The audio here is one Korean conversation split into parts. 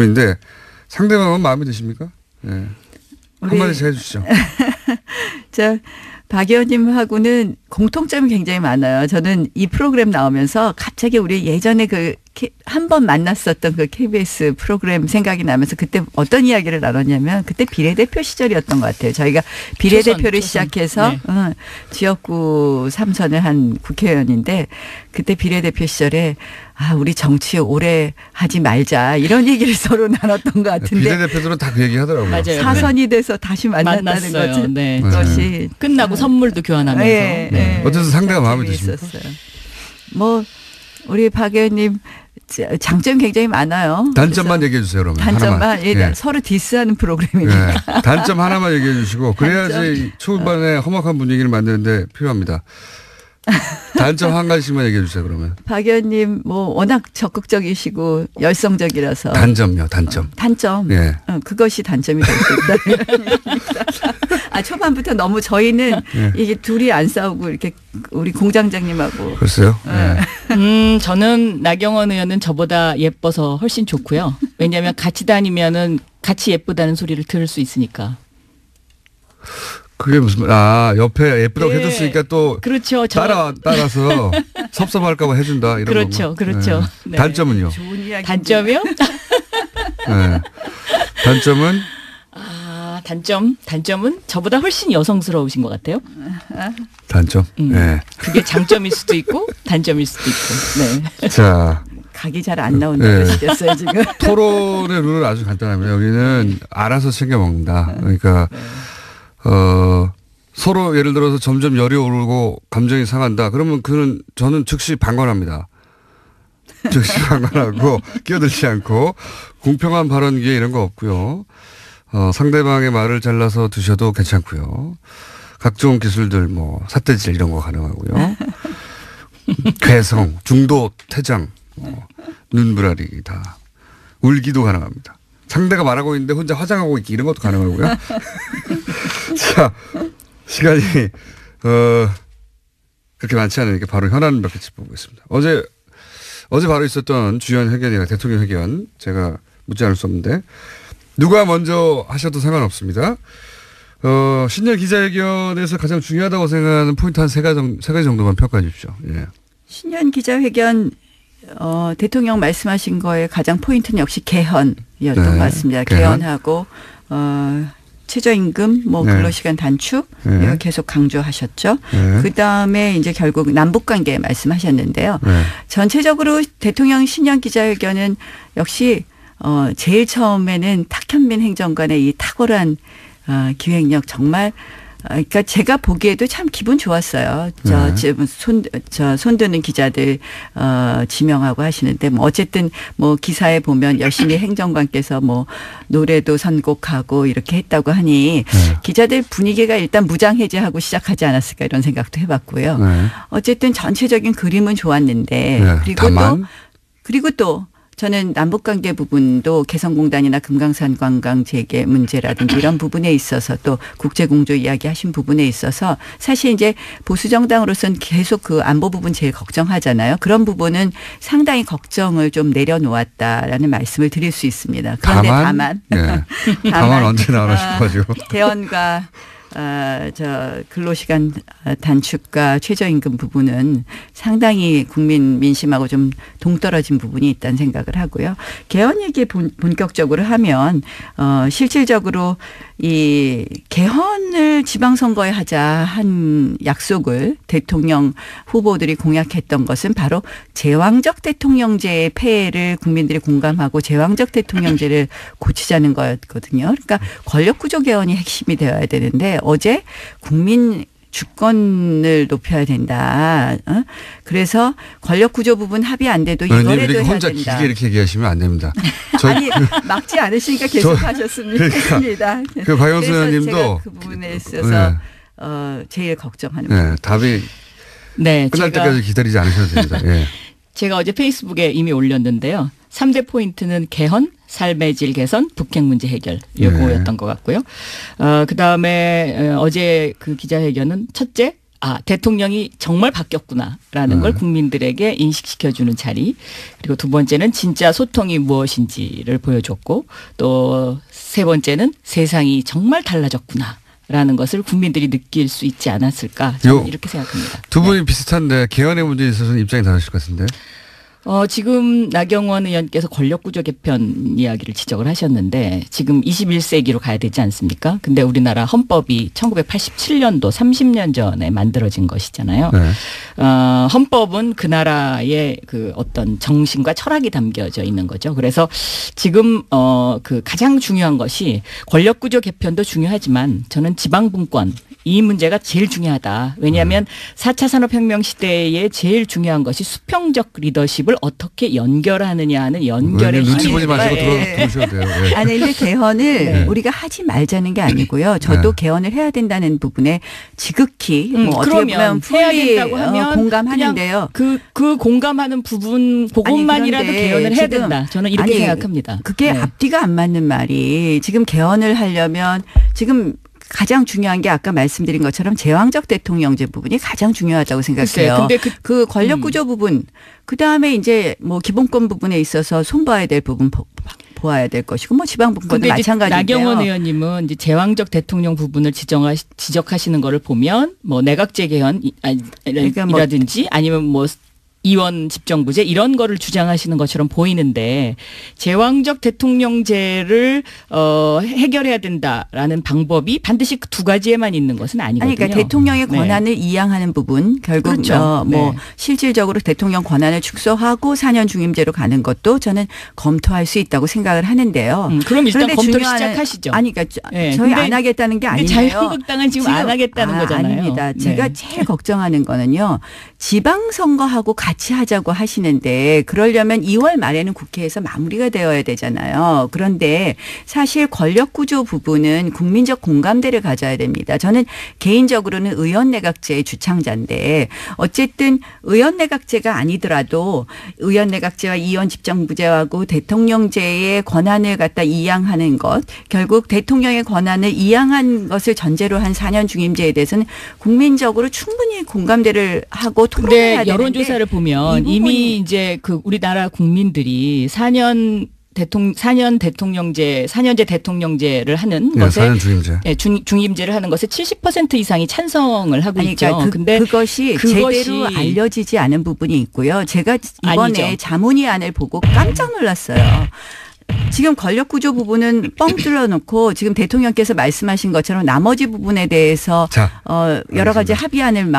인데 상대방은 마음에 드십니까? 네. 한마디씩 해주시죠. 박 의원님하고는 공통점이 굉장히 많아요. 저는 이 프로그램 나오면서 갑자기 우리 예전에 한 번 만났었던 그 KBS 프로그램 생각이 나면서 그때 어떤 이야기를 나눴냐면 그때 비례대표 시절이었던 것 같아요. 저희가 비례대표를 시작해서 네. 지역구 3선을 한 국회의원인데 그때 비례대표 시절에 우리 정치 오래 하지 말자 이런 얘기를 서로 나눴던 것 같은데 비례대표들은 다 그 얘기 하더라고요. 맞아요. 사선이 돼서 다시 만났다는 거죠. 네. 것이 끝나고 선물도 교환하면서. 네. 네. 어쨌든 상대가 마음에 드십니까? 우리 박 의원님 장점이 굉장히 많아요. 단점만 얘기해 주세요. 그러면 단점만 서로 디스하는 프로그램이니까. 네. 단점 하나만 얘기해 주시고 그래야지 초반에 험악한 분위기를 만드는데 필요합니다. 단점 한 가지씩만 얘기해 주세요. 그러면. 박 의원님 워낙 적극적이시고 열성적이라서. 단점요. 단점. 단점. 예. 그것이 단점이 될 수 있다. 초반부터 너무 저희는 이게 둘이 안 싸우고 이렇게 우리 공장장님하고. 글쎄요. 저는 나경원 의원은 저보다 예뻐서 훨씬 좋고요. 왜냐하면 같이 다니면은 같이 예쁘다는 소리를 들을 수 있으니까. 그게 무슨 옆에 예쁘다고 해줬으니까 또 그렇죠. 따라서 섭섭할까 봐 해준다 이런 그렇죠. 건가? 그렇죠. 네. 네. 단점은요? 좋은 이야기. 단점이요? 네. 단점은? 단점은 저보다 훨씬 여성스러우신 것 같아요. 단점? 네. 그게 장점일 수도 있고 단점일 수도 있고. 네. 자. 각이 잘 안 나온다고 하시겠어요 지금. 토론의 룰은 아주 간단합니다. 여기는 알아서 챙겨 먹는다. 그러니까 서로 예를 들어서 점점 열이 오르고 감정이 상한다. 그러면 저는 즉시 방관합니다. 즉시 방관하고 끼어들지 않고 공평한 발언 기회 이런 거 없고요. 상대방의 말을 잘라서 드셔도 괜찮고요. 각종 기술들 삿대질 이런 거 가능하고요. 괴성, 중도 퇴장, 눈부라리 다 울기도 가능합니다. 상대가 말하고 있는데 혼자 화장하고 있기 이런 것도 가능하고요. 자, 시간이 그렇게 많지 않으니까 바로 현안 몇 개 짚어보겠습니다. 어제 바로 있었던 주연 회견이나 대통령 회견 제가 묻지 않을 수 없는데 누가 먼저 하셔도 상관없습니다. 신년 기자회견에서 가장 중요하다고 생각하는 포인트 한 세 가지 정도만 평가해 주십시오. 예. 신년 기자회견 대통령 말씀하신 거에 가장 포인트는 역시 개헌이었던 것 같습니다. 개헌하고 최저임금 근로시간 단축 이거 계속 강조하셨죠. 그다음에 이제 결국 남북관계 말씀하셨는데요. 전체적으로 대통령 신년 기자회견은 역시 제일 처음에는 탁현민 행정관의 이 탁월한 기획력 정말 그러니까 제가 보기에도 참 기분 좋았어요. 손드는 기자들 지명하고 하시는데 어쨌든 기사에 보면 열심히 행정관께서 노래도 선곡하고 이렇게 했다고 하니 기자들 분위기가 일단 무장 해제하고 시작하지 않았을까 이런 생각도 해봤고요. 어쨌든 전체적인 그림은 좋았는데 그리고 또 저는 남북관계 부분도 개성공단이나 금강산 관광 재개 문제라든지 이런 부분에 있어서 또 국제공조 이야기하신 부분에 있어서 사실 이제 보수정당으로서는 계속 그 안보 부분 제일 걱정하잖아요. 그런 부분은 상당히 걱정을 좀 내려놓았다라는 말씀을 드릴 수 있습니다. 그런데 다만 언제 나오나 싶어가지고. 개헌과 근로시간 단축과 최저임금 부분은 상당히 국민 민심하고 좀 동떨어진 부분이 있다는 생각을 하고요. 개헌 얘기 본격적으로 하면 실질적으로 이 개헌을 지방선거에 하자 한 약속을 대통령 후보들이 공약했던 것은 바로 제왕적 대통령제의 폐해를 국민들이 공감하고 제왕적 대통령제를 고치자는 거였거든요. 그러니까 권력구조 개헌이 핵심이 되어야 되는데 어제 국민 주권을 높여야 된다. 그래서 권력구조 부분 합의 안 돼도 이거라도 해야 된다. 혼자 길게 이렇게 얘기하시면 안 됩니다. 아니 막지 않으시니까 계속 하셨습니다. 그러니까. 그 박영수 의원님도 제가 그 부분에 있어서 제일 걱정하는 부분. 답이 끝날 때까지 기다리지 않으셔도 됩니다. 제가 어제 페이스북에 이미 올렸는데요. 3대 포인트는 개헌, 삶의 질 개선, 북핵 문제 해결 요거였던 것 같고요. 그다음에 어제 그 기자회견은 첫째 대통령이 정말 바뀌었구나라는 걸 국민들에게 인식시켜주는 자리. 그리고 두 번째는 진짜 소통이 무엇인지를 보여줬고 또 세 번째는 세상이 정말 달라졌구나라는 것을 국민들이 느낄 수 있지 않았을까 저는 이렇게 생각합니다. 두 분이 비슷한데 개헌의 문제에 있어서는 입장이 다르실 것 같은데. 지금 나경원 의원께서 권력구조 개편 이야기를 지적을 하셨는데 지금 21세기로 가야 되지 않습니까? 근데 우리나라 헌법이 1987년도 30년 전에 만들어진 것이잖아요. 네. 헌법은 그 나라의 그 어떤 정신과 철학이 담겨져 있는 거죠. 그래서 지금 그 가장 중요한 것이 권력구조 개편도 중요하지만 저는 지방분권 이 문제가 제일 중요하다. 왜냐하면 4차 산업혁명 시대에 제일 중요한 것이 수평적 리더십을 어떻게 연결하느냐 하는 연결의 눈치 보지 마시고 네. 들으셔도 돼요. 네. 아니, 근데 개헌을 우리가 하지 말자는 게 아니고요. 저도 개헌을 해야 된다는 부분에 지극히 뭐 어떻게 보면 해야 풀리 된다고 하면 공감하는데요. 그 공감하는 부분 그것만이라도 개헌을 해야 지금, 된다. 저는 이렇게 생각합니다. 그게 네. 앞뒤가 안 맞는 말이 지금 개헌을 하려면 지금 가장 중요한 게 아까 말씀드린 것처럼 제왕적 대통령제 부분이 가장 중요하다고 생각해요. 근데 그 권력구조 부분, 그 다음에 이제 뭐 기본권 부분에 있어서 손봐야 될 부분 보아야 될 것이고 뭐 지방분권도 마찬가지인데요. 나경원 의원님은 이제 제왕적 대통령 부분을 지적하시는 거를 보면 뭐 내각제 개헌이라든지 아니면 뭐 이원 집정부제 이런 거를 주장하시는 것처럼 보이는데 제왕적 대통령제를 해결해야 된다라는 방법이 반드시 그 두 가지에만 있는 것은 아니거든요. 그러니까 대통령의 권한을 이양하는 부분 결국 그렇죠. 뭐 실질적으로 대통령 권한을 축소하고 4년 중임제로 가는 것도 저는 검토할 수 있다고 생각을 하는데요. 그럼 일단 검토를 시작하시죠. 아니 그러니까 저희 안 하겠다는 게 아니에요. 자유한국당은 지금 안 하겠다는 거잖아요. 아닙니다. 네. 제가 제일 걱정하는 거는요. 지방선거하고 같이 하자고 하시는데 그러려면 2월 말에는 국회에서 마무리가 되어야 되잖아요. 그런데 사실 권력구조 부분은 국민적 공감대를 가져야 됩니다. 저는 개인적으로는 의원내각제의 주창자인데 어쨌든 의원내각제가 아니더라도 의원내각제와 이원 집정부제하고 대통령제의 권한을 갖다 이양하는 것 결국 대통령의 권한을 이양한 것을 전제로 한 4년 중임제에 대해서는 국민적으로 충분히 공감대를 하고 토론해야 되는데 여론조사를 보면 이미 이제 그 우리나라 국민들이 4년제 대통령제를 하는 것에 4년 중임제. 중임제를 하는 것에 70% 이상이 찬성을 하고 있죠. 그러니까 근데 그것이 제대로 알려지지 않은 부분이 있고요. 제가 이번에 아니죠. 자문위안을 보고 깜짝 놀랐어요. 지금 권력구조 부분은 뻥 뚫어놓고 지금 대통령께서 말씀하신 것처럼 나머지 부분에 대해서 여러 가지 합의안을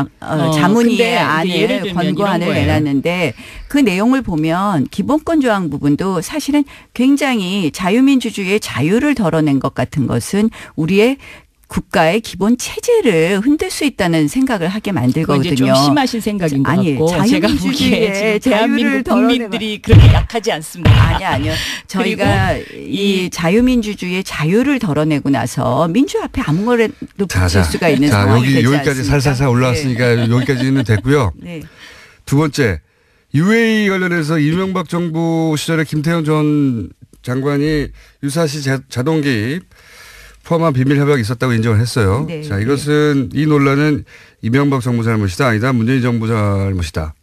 자문위의 안을 권고안을 내놨는데 그 내용을 보면 기본권 조항 부분도 사실은 굉장히 자유민주주의의 자유를 덜어낸 것 같은 것은 우리의 국가의 기본 체제를 흔들 수 있다는 생각을 하게 만들거든요. 이제 좀 심하신 생각인 것 같고 제가 보기에 지금 대한민국 국민들이 그렇게 약하지 않습니다. 아니요. 저희가 이 자유민주주의의 자유를 덜어내고 나서 민주 앞에 아무거나 붙일 수가 있는 상황이 되지 않습니까? 여기까지 살살살 올라왔으니까 여기까지는 됐고요. 네. 두 번째 UAE 관련해서 이명박 정부 시절에 김태형 전 장관이 유사시 자동 개입 포함한 비밀 협약이 있었다고 인정을 했어요. 네. 자, 이것은 이 논란은 이명박 정부 잘못이다 아니다 문재인 정부 잘못이다.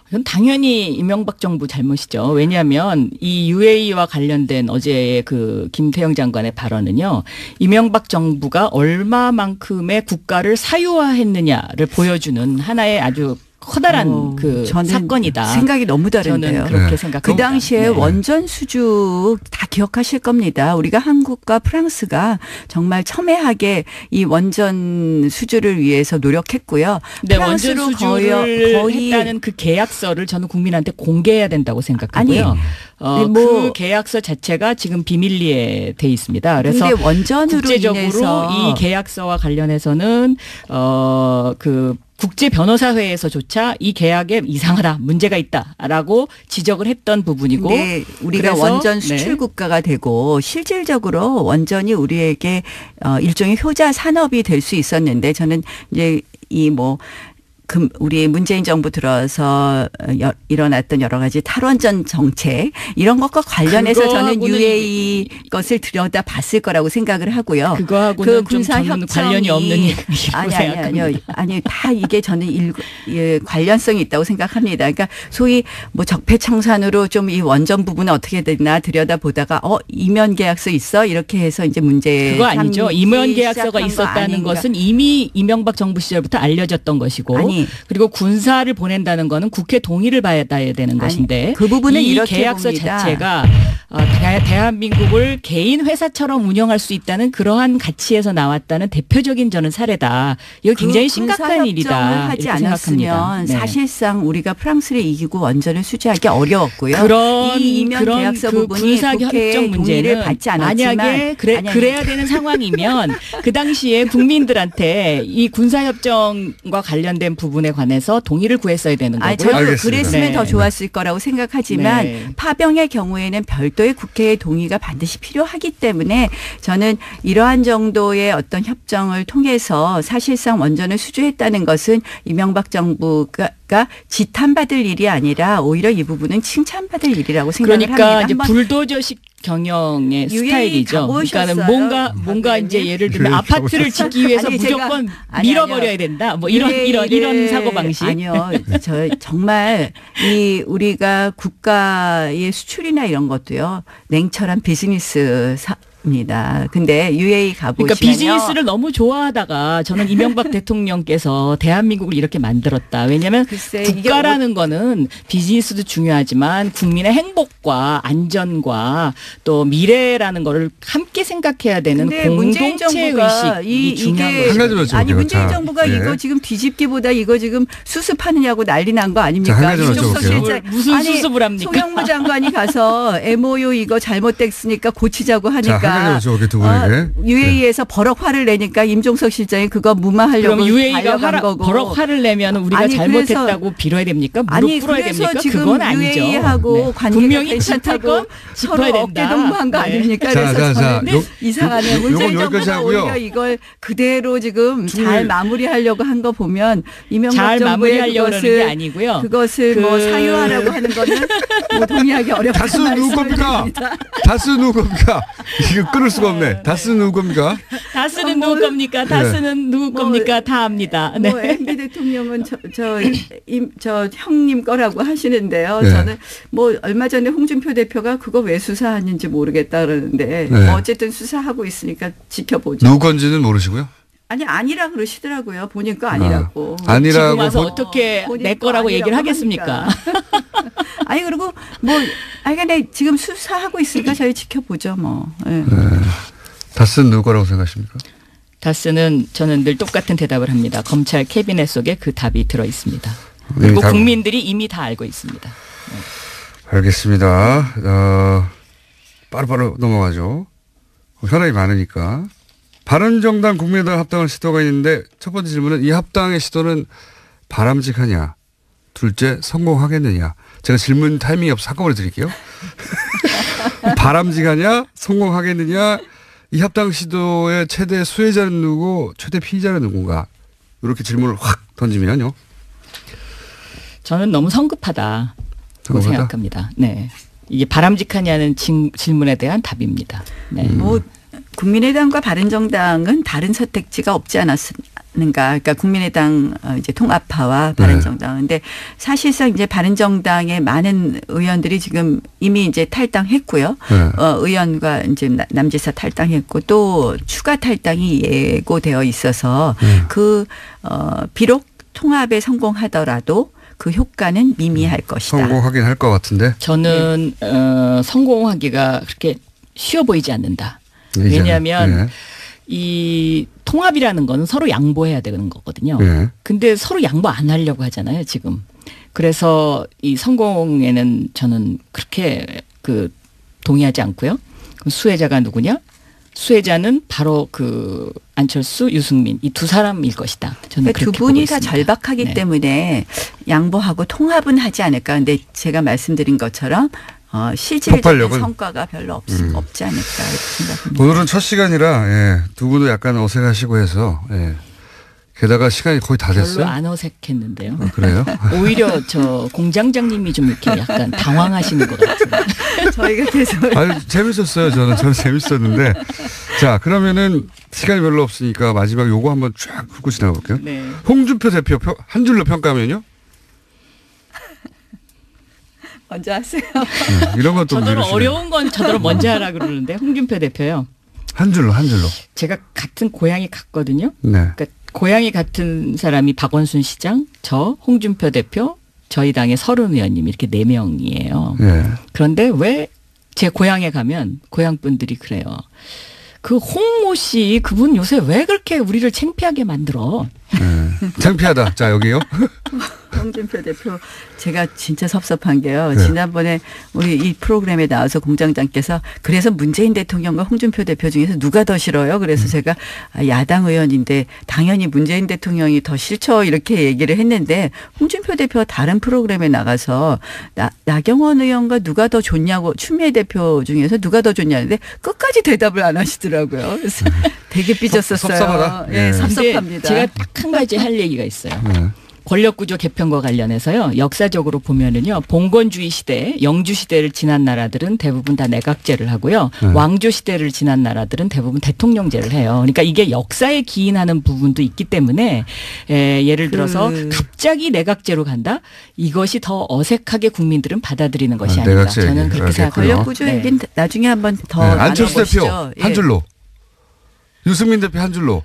이건 당연히 이명박 정부 잘못이죠. 왜냐하면 이 UAE와 관련된 어제의 그 김태형 장관의 발언은요. 이명박 정부가 얼마만큼의 국가를 사유화했느냐를 보여주는 하나의 아주 커다란 그 사건이다. 생각이 너무 다른데요. 저는 그렇게 생각합니다. 그 당시에 원전 수주 다 기억하실 겁니다. 우리가 한국과 프랑스가 정말 첨예하게 이 원전 수주를 위해서 노력했고요. 네, 원전 수주를 했다는 그 계약서를 저는 국민한테 공개해야 된다고 생각하고요. 그 계약서 자체가 지금 비밀리에 돼 있습니다. 그래서 원전으로 국제적으로 인해서 이 계약서와 관련해서는 그 국제 변호사회에서조차 이 계약에 이상하다, 문제가 있다라고 지적을 했던 부분이고. 네, 우리가 원전 수출 국가가 되고 실질적으로 원전이 우리에게 일종의 효자 산업이 될 수 있었는데 저는 이제 우리 문재인 정부 들어서 일어났던 여러 가지 탈원전 정책 이런 것과 관련해서 저는 UAE 것을 들여다봤을 거라고 생각을 하고요. 그거하고는 그 군사 좀 저는 협정이 관련이 없는 얘기라고 생각합니다. 아니 다 이게 저는 관련성이 있다고 생각합니다. 그러니까 소위 뭐 적폐청산으로 좀 이 원전 부분은 어떻게 되나 들여다보다가 이면 계약서 있어 이렇게 해서 이제 문제 그거 아니죠. 이면 계약서가 시작한 거 있었다는 아닌가. 것은 이미 이명박 정부 시절부터 알려졌던 것이고 그리고 군사를 보낸다는 거는 국회 동의를 받아야 되는 것인데 그 부분은 이 이렇게 계약서 봅니다. 자체가 대한민국을 개인 회사처럼 운영할 수 있다는 그러한 가치에서 나왔다는 대표적인 저는 사례다. 이거 굉장히 심각한 일이다. 하지 이렇게 생각합니다. 않았으면 네. 사실상 우리가 프랑스를 이기고 원전을 수주하기 어려웠고요. 이 이면 계약서 부분이 군사 국회의 협정 동의를 문제는 받지 않았지만 만약에 그래야 되는 상황이면 그 당시에 국민들한테 이 군사 협정과 관련된 부분에 관해서 동의를 구했어야 되는 거고요. 저도 알겠습니다. 그랬으면 네. 더 좋았을 거라고 생각하지만 네. 파병의 경우에는 별도의 국회의 동의가 반드시 필요하기 때문에 저는 이러한 정도의 어떤 협정을 통해서 사실상 원전을 수주했다는 것은 이명박 정부가 지탄받을 일이 아니라 오히려 이 부분은 칭찬받을 일이라고 생각을 그러니까 합니다. 이제 불도저식 경영의 UAE 스타일이죠. 그러니까는 가보셨어요? 뭔가 이제 예를 들면 UAE 아파트를 짓기 위해서 아니, 제가- 무조건 아니, 밀어버려야 아니요. 된다. 뭐 이런 사고 방식. 아니요. 정말 우리가 국가의 수출이나 이런 것도요. 냉철한 비즈니스 입니다. 근데 UAE 가보시면요. 그러니까 비즈니스를 너무 좋아하다가 저는 이명박 대통령께서 대한민국을 이렇게 만들었다. 왜냐하면 글쎄, 국가라는 거는 비즈니스도 중요하지만 국민의 행복과 안전과 또 미래라는 거를 함께 생각해야 되는 근데 문재인 공동체 정부가 의식이 중요한 이게 한 가지만 거죠. 여쭤볼게요. 아니 문재인 자, 정부가 예. 이거 지금 뒤집기보다 이거 지금 수습하느냐고 난리 난 거 아닙니까? 자, 한 가지만 이종석 여쭤볼게요. 실장. 무슨 아니, 수습을 합니까? 송영무 장관이 가서 MOU 이거 잘못됐으니까 고치자고 하니까 자, 한 가지 여쭤볼게요, 두 분에게. UAE에서 버럭 화를 내니까 임종석 실장이 그거 무마하려고 그럼 UAE가 달려간 거고. 버럭 화를 내면 우리가 아니, 잘못했다고 빌어야 됩니까? 무릎 아니 꿇어야 그래서 됩니까? 지금 그건 아니죠. UAE하고 관계가 분명히 괜찮다고 짚어야 서로 된다. 어깨동무한 거 네. 아닙니까? 자, 그래서 자, 저는 요- 이상하네. 요- 문재인 요건 여기까지 정부가 하고요. 오히려 이걸 그대로 지금 잘 마무리하려고 한 거 보면 이명박 잘 정부의 마무리하려고 하는 게 아니고요. 그것을 뭐 사유하라고 하는 거는 뭐 동의하기 어렵다. 다스 누구 겁니까? 다스 누구 겁니까? 이거 끊을 수가 없네. 다스 누구 겁니까? 다스는 누구 겁니까? 다스는 누구 뭐, 겁니까? 다 압니다. 네. 뭐 MB 대통령은 저 형님 거라고 하시는데요. 네. 저는 뭐 얼마 전에 홍준표 대표가 그거 왜 수사하는지 모르겠다 그러는데 네. 어쨌든 수사하고 있으니까 지켜보죠. 누구 건지는 모르시고요? 아니 아니라 그러시더라고요. 보니까 아니라고. 아니라고. 지금 와서 보- 어떻게 보니까 내 거라고 얘기를 아니라고 하겠습니까? 아니 그리고 뭐 아니 근데 지금 수사하고 있으니까 저희 지켜보죠 뭐. 예. 다스는 누구 거라고 생각하십니까? 다스는 저는 늘 똑같은 대답을 합니다. 검찰 캐비넷 속에 그 답이 들어 있습니다. 네, 그리고 답- 국민들이 이미 다 알고 있습니다. 알겠습니다. 빠르빠르 넘어가죠. 현안이 많으니까. 바른정당 국민의당 합당을 시도가 있는데 첫 번째 질문은 이 합당의 시도는 바람직하냐? 둘째, 성공하겠느냐? 제가 질문 타이밍이 없어 한꺼번에 드릴게요. 바람직하냐? 성공하겠느냐? 이 합당 시도의 최대 수혜자는 누구? 최대 피의자는 누군가? 이렇게 질문을 확 던지면요. 저는 너무 성급하다고 성급하다? 생각합니다. 네. 이게 바람직하냐는 질문에 대한 답입니다. 네. 뭐 국민의당과 바른정당은 다른 선택지가 없지 않았는가. 그러니까 국민의당 이제 통합파와 바른정당. 근데 사실상 이제 바른정당의 많은 의원들이 지금 이미 이제 탈당했고요. 네. 의원과 이제 남지사 탈당했고 또 추가 탈당이 예고되어 있어서 비록 통합에 성공하더라도 그 효과는 미미할 것이다. 성공하긴 할 것 같은데. 저는 성공하기가 그렇게 쉬워 보이지 않는다. 이제, 왜냐하면 네. 이 통합이라는 건 서로 양보해야 되는 거거든요. 네. 근데 서로 양보 안 하려고 하잖아요, 지금. 그래서 이 성공에는 저는 그렇게 동의하지 않고요. 그럼 수혜자가 누구냐? 수혜자는 바로 안철수, 유승민 이 두 사람일 것이다. 저는 그러니까 두 그렇게 분이 보고 다 있습니다. 절박하기 네. 때문에 양보하고 통합은 하지 않을까. 근데 제가 말씀드린 것처럼 실질적인 폭발력은? 성과가 별로 없지 않을까 이렇게 생각합니다. 오늘은 첫 시간이라 두 분도 약간 어색하시고 해서 게다가 시간이 거의 다 별로 됐어요. 안 어색했는데요. 그래요? 오히려 저 공장장님이 좀 이렇게 약간 당황하시는 것 같아요. 저희가 계속 아유, 재밌었어요. 저는 재밌었는데. 자, 그러면은 시간이 별로 없으니까 마지막 요거 한번 쫙 훑고 지나가 볼게요. 네. 홍준표 대표 한 줄로 평가하면요? 먼저 하세요. 이런 것도 저더러 어려운 건 저더러 먼저 하라 그러는데 홍준표 대표요. 한 줄로. 제가 같은 고향이 같거든요. 네. 그러니까 고향이 같은 사람이 박원순 시장, 저 홍준표 대표, 저희 당의 서른 의원님 이렇게 4명이에요. 예. 그런데 왜 제 고향에 가면 고향 분들이 그래요. 그 홍모 씨 그분 요새 왜 그렇게 우리를 창피하게 만들어? 네. 창피하다. 자, 여기요. 홍준표 대표 제가 진짜 섭섭한 게요. 네. 지난번에 우리 이 프로그램에 나와서 공장장께서 그래서 문재인 대통령과 홍준표 대표 중에서 누가 더 싫어요? 그래서 제가 야당 의원인데 당연히 문재인 대통령이 더 싫죠 이렇게 얘기를 했는데 홍준표 대표가 다른 프로그램에 나가서 나경원 의원과 누가 더 좋냐고 추미애 대표 중에서 누가 더 좋냐는데 끝까지 대답을 안 하시더라고요. 그래서 되게 삐졌었어요. 섭섭하다? 예, 네. 섭섭합니다. 제가 딱 한 가지 할 얘기가 있어요. 네. 권력구조 개편과 관련해서요. 역사적으로 보면은요. 봉건주의 시대, 영주 시대를 지난 나라들은 대부분 다 내각제를 하고요. 네. 왕조 시대를 지난 나라들은 대부분 대통령제를 해요. 그러니까 이게 역사에 기인하는 부분도 있기 때문에 예를 들어서 갑자기 내각제로 간다? 이것이 더 어색하게 국민들은 받아들이는 것이 아니다. 내각제 저는 얘기. 그렇게 알겠고요. 생각해요. 권력구조 얘기는 나중에 한번 더 안철수 나눠보시죠. 대표 예. 한 줄로. 유승민 대표 한 줄로.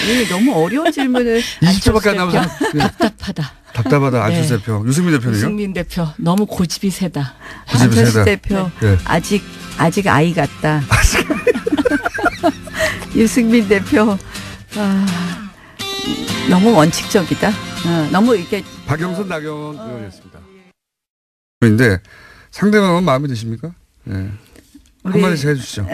예, 너무 어려운 질문을 20초밖에 안 남아서. 답답하다. 답답하다. 안철수 네. 대표. 유승민 대표는요? 유승민 대표 너무 고집이 세다. 고집이 안철수 세다. 대표 네. 아직 아이 같다. 유승민 대표 너무 원칙적이다. 너무 이렇게 박영선 나경원 의원이었습니다. 근데 상대방은 마음에 드십니까? 네. 한마디씩 해주시죠.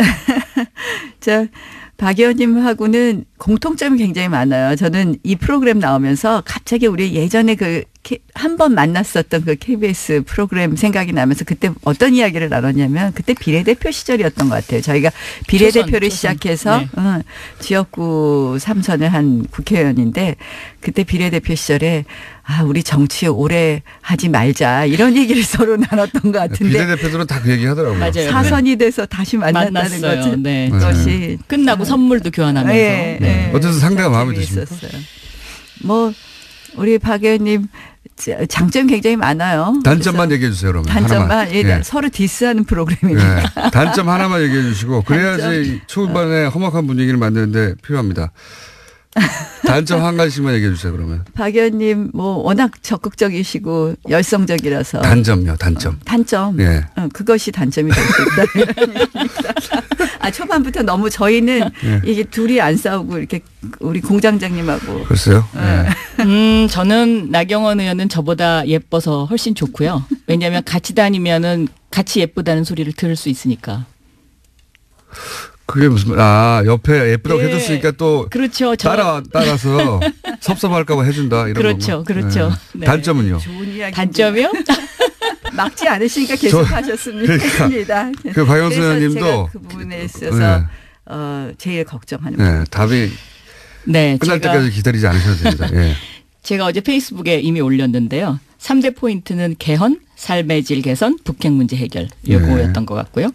박 의원님하고는 공통점이 굉장히 많아요. 저는 이 프로그램 나오면서 갑자기 우리 예전에 한 번 만났었던 그 KBS 프로그램 생각이 나면서 그때 어떤 이야기를 나눴냐면 그때 비례대표 시절이었던 것 같아요. 저희가 비례대표를 초선. 시작해서 네. 지역구 3선을 한 국회의원인데 그때 비례대표 시절에 우리 정치 오래 하지 말자 이런 얘기를 서로 나눴던 것 같은데 비례대표들은 다 그 얘기 하더라고요. 맞아요. 사선이 돼서 다시 만났다는 만났어요. 거지. 네. 그것이 끝나고 선물도 교환하면서. 예, 예. 어쨌든 상대가 마음에 장점이 드십니까? 있었어요. 뭐 우리 박 의원님 장점이 굉장히 많아요. 단점만 그래서 얘기해 주세요. 그러면 단점만 하나만. 예, 서로 디스하는 프로그램입니다. 예. 단점 하나만 얘기해 주시고 그래야지 초반에 험악한 분위기를 만드는데 필요합니다. 단점 한 가지씩만 얘기해 주세요. 그러면. 박 의원님 뭐 워낙 적극적이시고 열성적이라서 단점요. 단점. 단점. 예. 그것이 단점이 될 수 있다. 초반부터 너무 저희는 예. 이게 둘이 안 싸우고 이렇게 우리 공장장님하고 글쎄요. 예. 저는 나경원 의원은 저보다 예뻐서 훨씬 좋고요. 왜냐하면 같이 다니면은 같이 예쁘다는 소리를 들을 수 있으니까. 그게 무슨 옆에 예쁘다고 예. 해줬으니까 또 그렇죠. 따라서 섭섭할까봐 해준다 이런 그렇죠. 거고. 그렇죠. 네. 단점은요. 좋은 이야기. 단점이요? 막지 않으시니까 계속 하셨습니다. 그러니까 그 박영수 의원님도 제가 그 부분에 있어서 제일 걱정하는 부분. 네, 답이 네. 끝날 때까지 기다리지 않으셔도 됩니다. 예. 제가 어제 페이스북에 이미 올렸는데요. 3대 포인트는 개헌, 삶의 질 개선, 북핵 문제 해결 요거였던 것 같고요.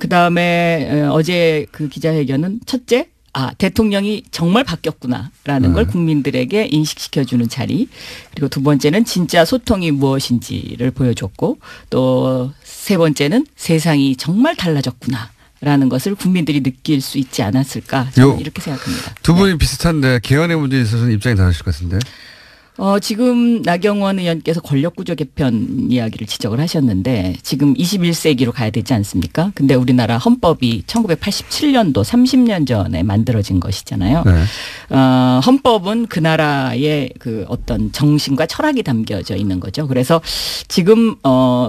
그다음에 어제 그 기자회견은 첫째, 대통령이 정말 바뀌었구나라는 걸 국민들에게 인식시켜주는 자리. 그리고 두 번째는 진짜 소통이 무엇인지를 보여줬고 또 세 번째는 세상이 정말 달라졌구나라는 것을 국민들이 느낄 수 있지 않았을까 저는 이렇게 생각합니다. 두 분이 비슷한데 개헌의 문제에 있어서는 입장이 다르실 것 같은데. 지금 나경원 의원께서 권력구조 개편 이야기를 지적을 하셨는데 지금 21세기로 가야 되지 않습니까? 근데 우리나라 헌법이 1987년도 30년 전에 만들어진 것이잖아요. 네. 헌법은 그 나라의 그 어떤 정신과 철학이 담겨져 있는 거죠. 그래서 지금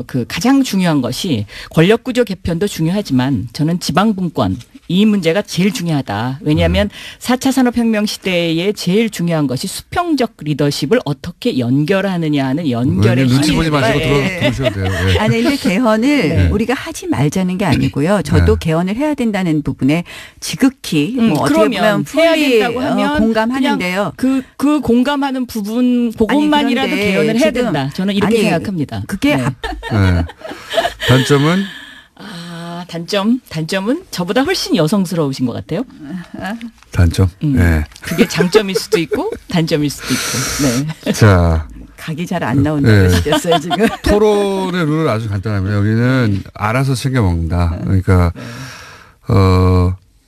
그 가장 중요한 것이 권력구조 개편도 중요하지만 저는 지방분권 이 문제가 제일 중요하다. 왜냐하면 4차 산업혁명 시대에 제일 중요한 것이 수평적 리더십을 어떻게 연결하느냐 하는 연결의 눈치 힘이 보지 마시고 네. 들어오셔도 돼요. 네. 아니 근데 개헌을 네. 우리가 하지 말자는 게 아니고요. 저도 개헌을 해야 된다는 부분에 지극히 뭐 어떻게 보면 그러면 해야 풀리 된다고 하면 공감하는데요. 그 공감하는 부분 그것만이라도 그런데 개헌을 해야 지금 된다. 저는 이렇게 생각합니다. 그게 네. 네. 단점은 단점은 저보다 훨씬 여성스러우신 것 같아요. 단점. 네. 그게 장점일 수도 있고 단점일 수도 있고. 네. 자, 각이 잘 안 나온다고 하시겠어요 지금. 토론의 룰은 아주 간단합니다. 여기는 알아서 챙겨 먹는다. 그러니까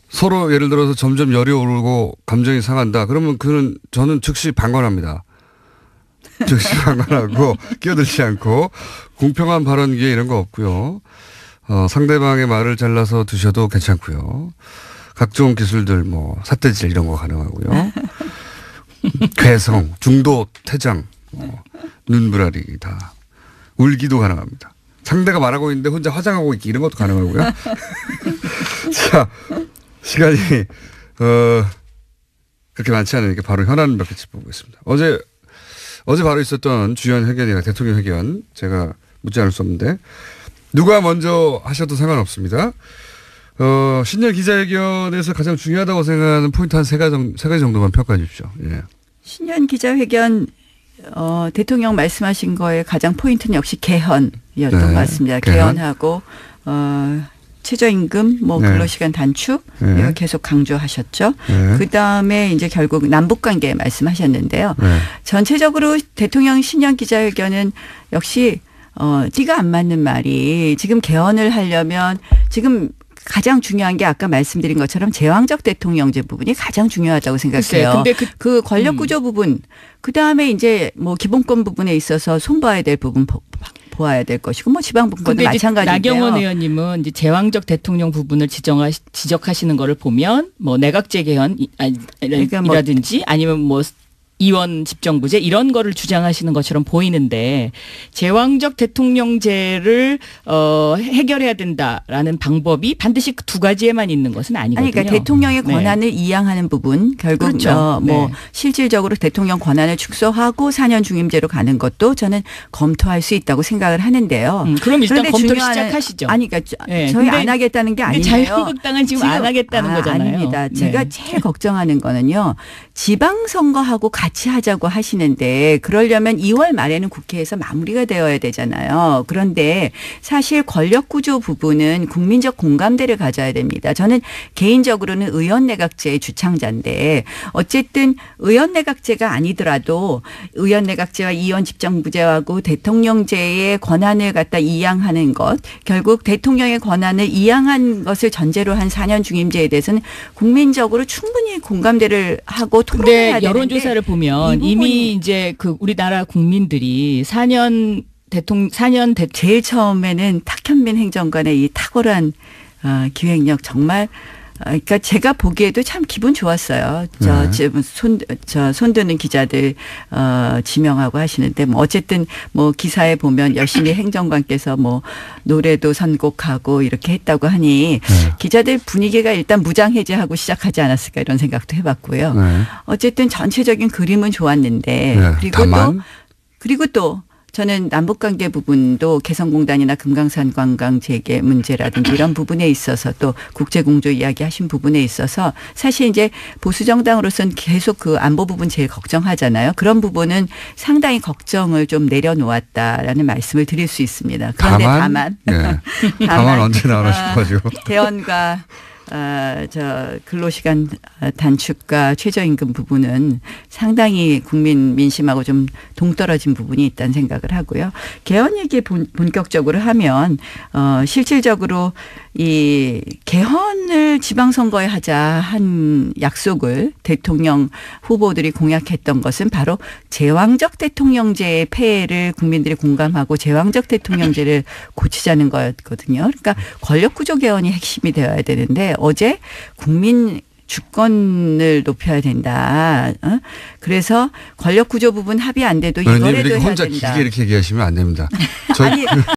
서로 예를 들어서 점점 열이 오르고 감정이 상한다. 그러면 저는 즉시 방관합니다. 즉시 방관하고 끼어들지 않고 공평한 발언기에 이런 거 없고요. 상대방의 말을 잘라서 드셔도 괜찮고요. 각종 기술들 뭐 삿대질 이런 거 가능하고요. 괴성, 중도, 퇴장, 눈부라리 다 울기도 가능합니다. 상대가 말하고 있는데 혼자 화장하고 있기 이런 것도 가능하고요. 자, 시간이 그렇게 많지 않으니까 바로 현안 몇 개 짚어보겠습니다. 어제 바로 있었던 주연 회견이나 대통령 회견 제가 묻지 않을 수 없는데 누가 먼저 하셔도 상관없습니다. 신년 기자회견에서 가장 중요하다고 생각하는 포인트 한 세 가지 정도만 평가해 주십시오. 예. 신년 기자회견 대통령 말씀하신 거에 가장 포인트는 역시 개헌이었던 것 같습니다. 개헌하고 최저임금, 근로시간 단축 이거 계속 강조하셨죠. 그다음에 이제 결국 남북관계 말씀하셨는데요. 전체적으로 대통령 신년 기자회견은 역시 띠가 안 맞는 말이 지금 개헌을 하려면 지금 가장 중요한 게 아까 말씀드린 것처럼 제왕적 대통령제 부분이 가장 중요하다고 생각해요. 근데 그 권력구조 부분, 그다음에 이제 뭐 기본권 부분에 있어서 손봐야 될 부분 보아야 될 것이고 뭐 지방분권도 마찬가지인데요. 나경원 의원님은 이제 제왕적 대통령 부분을 지적하시는 거를 보면 뭐 내각제 개헌이라든지 아니면 뭐 이원 집정부제 이런 거를 주장하시는 것처럼 보이는데 제왕적 대통령제를 해결해야 된다라는 방법이 반드시 그 두 가지에만 있는 것은 아니거든요. 그러니까 대통령의 권한을 이양하는 부분 결국 그렇죠. 실질적으로 대통령 권한을 축소하고 4년 중임제로 가는 것도 저는 검토할 수 있다고 생각을 하는데요. 그럼 일단 검토를 시작하시죠. 아니 그러니까 저희 안 하겠다는 게 아니에요. 자유한국당은 지금 안 하겠다는 거잖아요. 아닙니다. 제가 제일 걱정하는 거는요. 지방선거하고 같이 하자고 하시는데 그러려면 2월 말에는 국회에서 마무리가 되어야 되잖아요. 그런데 사실 권력구조 부분은 국민적 공감대를 가져야 됩니다. 저는 개인적으로는 의원내각제의 주창자인데 어쨌든 의원내각제가 아니더라도 의원내각제와 이원 집정부제하고 대통령제의 권한을 갖다 이양하는 것 결국 대통령의 권한을 이양한 것을 전제로 한 4년 중임제에 대해서는 국민적으로 충분히 공감대를 하고 토론해야 되는데 여론조사를 보면 이미 이제 우리나라 국민들이 4년 제일 처음에는 탁현민 행정관의 이 탁월한 기획력 정말 그러니까 제가 보기에도 참 기분 좋았어요. 손드는 기자들 지명하고 하시는데 뭐 어쨌든 뭐 기사에 보면 열심히 행정관께서 뭐 노래도 선곡하고 이렇게 했다고 하니 기자들 분위기가 일단 무장해제하고 시작하지 않았을까 이런 생각도 해봤고요. 어쨌든 전체적인 그림은 좋았는데 그리고 또 저는 남북관계 부분도 개성공단이나 금강산 관광 재개 문제라든지 이런 부분에 있어서 또 국제공조 이야기하신 부분에 있어서 사실 이제 보수정당으로서는 계속 그 안보 부분 제일 걱정하잖아요. 그런 부분은 상당히 걱정을 좀 내려놓았다라는 말씀을 드릴 수 있습니다. 그런데 다만 언제 나오나 싶어가지고. 개헌과 근로시간 단축과 최저임금 부분은 상당히 국민 민심하고 좀 동떨어진 부분이 있다는 생각을 하고요. 개헌 얘기 본격적으로 하면 실질적으로 이 개헌을 지방선거에 하자 한 약속을 대통령 후보들이 공약했던 것은 바로 제왕적 대통령제의 폐해를 국민들이 공감하고 제왕적 대통령제를 고치자는 거였거든요. 그러니까 권력구조 개헌이 핵심이 되어야 되는데 어제 국민 주권을 높여야 된다. 그래서 권력구조 부분 합의 안 돼도 이거라도 해야 된다. 혼자 길게 이렇게 얘기하시면 안 됩니다.